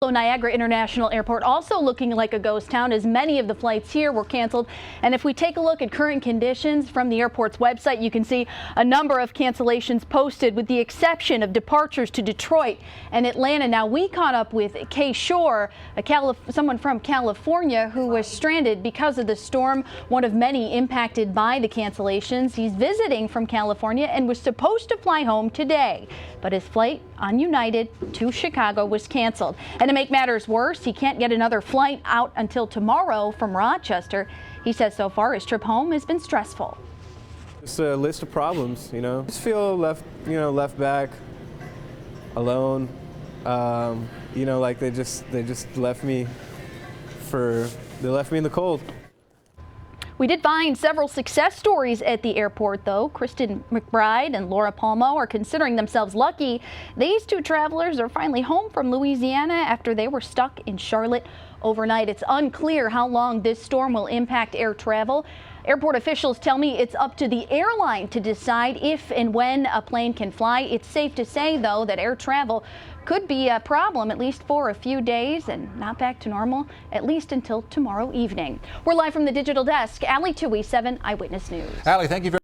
Niagara International Airport also looking like a ghost town as many of the flights here were canceled. And if we take a look at current conditions from the airport's website, you can see a number of cancellations posted with the exception of departures to Detroit and Atlanta. Now we caught up with Kay Shore, someone from California who was stranded because of the storm, one of many impacted by the cancellations. He's visiting from California and was supposed to fly home today, but his flight on United to Chicago was canceled. And to make matters worse, he can't get another flight out until tomorrow from Rochester. He says so far his trip home has been stressful. It's a list of problems, I just feel left back, alone. Like they just left me in the cold. We did find several success stories at the airport, though. Kristen McBride and Laura Palmo are considering themselves lucky. These two travelers are finally home from Louisiana after they were stuck in Charlotte overnight. It's unclear how long this storm will impact air travel. Airport officials tell me it's up to the airline to decide if and when a plane can fly. It's safe to say, though, that air travel could be a problem at least for a few days and not back to normal at least until tomorrow evening. We're live from the digital desk. Allie Tui, 7 Eyewitness News. Allie, thank you very much.